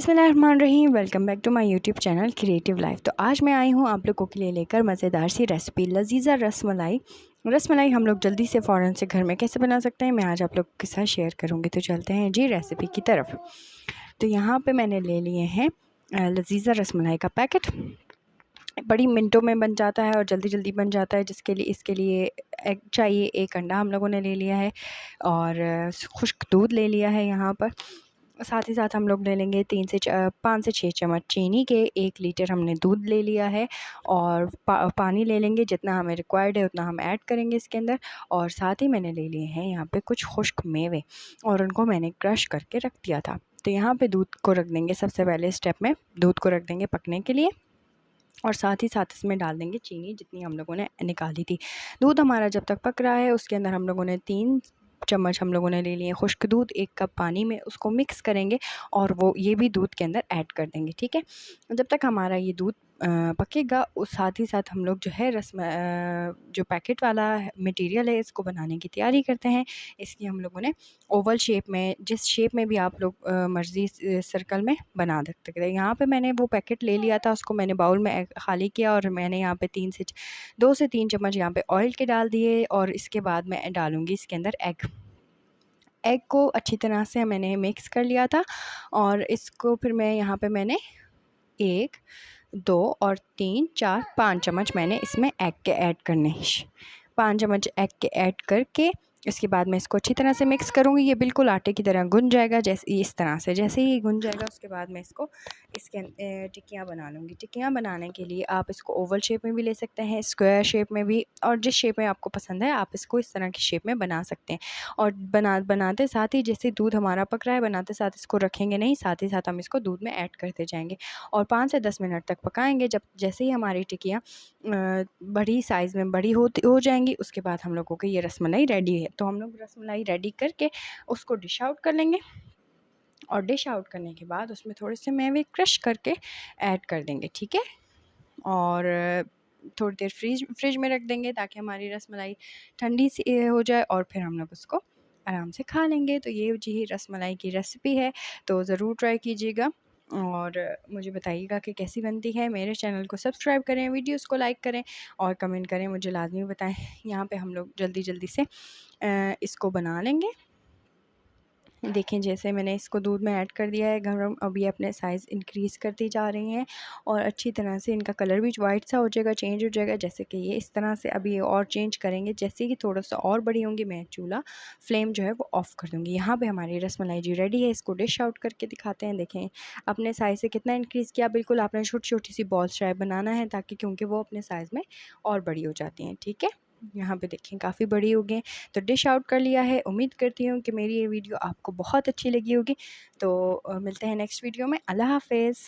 बिस्मिल्लाहिर्रहमानिर्रहीम। Welcome back to my YouTube channel creative life. तो आज मैं आई हूँ आप लोगों के लिए लेकर मज़ेदार सी रेसिपी लजीज़ा रसमलाई हम लोग जल्दी से फ़ौरन से घर में कैसे बना सकते हैं, मैं आज आप लोगों के साथ शेयर करूँगी। तो चलते हैं जी रेसिपी की तरफ। तो यहाँ पे मैंने ले लिए हैं लजीज़ा रसमलाई का पैकेट। बड़ी मिनटों में बन जाता है और जल्दी जल्दी बन जाता है, जिसके लिए इसके लिए एग चाहिए। एक अंडा हम लोगों ने ले लिया है और खुश्क दूध ले लिया है। यहाँ पर साथ ही साथ हम लोग ले लेंगे 5 से 6 चम्मच चीनी के। 1 लीटर हमने दूध ले लिया है और पानी ले लेंगे, जितना हमें रिक्वायर्ड है उतना हम ऐड करेंगे इसके अंदर। और साथ ही मैंने ले लिए हैं यहाँ पे कुछ खुश्क मेवे और उनको मैंने क्रश करके रख दिया था। तो यहाँ पे दूध को रख देंगे, सबसे पहले स्टेप में दूध को रख देंगे पकने के लिए और साथ ही साथ इसमें डाल देंगे चीनी जितनी हम लोगों ने निकाली थी। दूध हमारा जब तक पक रहा है उसके अंदर हम लोगों ने 3 चम्मच हम लोगों ने ले लिए खुश्क दूध। 1 कप पानी में उसको मिक्स करेंगे और वो ये भी दूध के अंदर ऐड कर देंगे। ठीक है, जब तक हमारा ये दूध पकेगा उस साथ ही साथ हम लोग जो है जो पैकेट वाला मटेरियल है इसको बनाने की तैयारी करते हैं। इसकी हम लोगों ने ओवल शेप में, जिस शेप में भी आप लोग मर्ज़ी सर्कल में बना सकते हैं। यहाँ पे मैंने वो पैकेट ले लिया था, उसको मैंने बाउल में खाली किया और मैंने यहाँ पे 2 से 3 चम्मच यहाँ पे ऑयल के डाल दिए। और इसके बाद मैं डालूँगी इसके अंदर एग को अच्छी तरह से मैंने मिक्स कर लिया था। और इसको फिर मैं यहाँ पे मैंने 1, 2 और 3, 4, 5 चम्मच मैंने इसमें एग के ऐड करने 5 चम्मच एग के ऐड करके इसके बाद मैं इसको अच्छी तरह से मिक्स करूँगी। ये बिल्कुल आटे की तरह गुन जाएगा, जैसे इस तरह से। जैसे ही गुन जाएगा उसके बाद मैं इसके टिक्कियाँ बना लूँगी। टिक्कियाँ बनाने के लिए आप इसको ओवल शेप में भी ले सकते हैं, स्क्वायर शेप में भी, और जिस शेप में आपको पसंद है आप इसको इस तरह की शेप में बना सकते हैं। और बनाते साथ ही जैसे दूध हमारा पक रहा है, बनाते साथ इसको रखेंगे नहीं, साथ ही साथ हम इसको दूध में ऐड करते जाएंगे और 5 से 10 मिनट तक पकाएंगे। जैसे ही हमारी टिक्कियाँ बड़ी साइज़ में बड़ी हो जाएंगी उसके बाद हम लोगों की ये रसमलाई रेडी है। तो हम लोग रसमलाई रेडी करके उसको डिश आउट कर लेंगे और डिश आउट करने के बाद उसमें थोड़े से मेवे क्रश करके ऐड कर देंगे। ठीक है, और थोड़ी देर फ्रिज में रख देंगे ताकि हमारी रसमलाई ठंडी सी हो जाए और फिर हम लोग उसको आराम से खा लेंगे। तो ये जी रसमलाई की रेसिपी है, तो ज़रूर ट्राई कीजिएगा और मुझे बताइएगा कि कैसी बनती है। मेरे चैनल को सब्सक्राइब करें, वीडियोस को लाइक करें और कमेंट करें, मुझे लाजमी बताएं। यहाँ पे हम लोग जल्दी से इसको बना लेंगे। देखें जैसे मैंने इसको दूध में ऐड कर दिया है गरम, अब ये अपने साइज़ इंक्रीज़ करती जा रही हैं और अच्छी तरह से इनका कलर भी वाइट सा हो जाएगा, चेंज हो जाएगा। जैसे कि ये इस तरह से अभी ये और चेंज करेंगे। जैसे कि थोड़ा सा और बड़ी होंगी मैं चूल्हा फ्लेम जो है वो ऑफ़ कर दूँगी। यहाँ पे हमारी रसमलाई जी रेडी है। इसको डिश आउट करके दिखाते हैं। देखें अपने साइज़ से कितना इंक्रीज़ किया। बिल्कुल आपने छोटी छोटी सी बॉल्स टाइप बनाना है ताकि, क्योंकि वो अपने साइज़ में और बड़ी हो जाती हैं। ठीक है, यहाँ पे देखें काफ़ी बड़ी हो गई। तो डिश आउट कर लिया है। उम्मीद करती हूँ कि मेरी ये वीडियो आपको बहुत अच्छी लगी होगी। तो मिलते हैं नेक्स्ट वीडियो में। अल्लाह हाफ़िज़।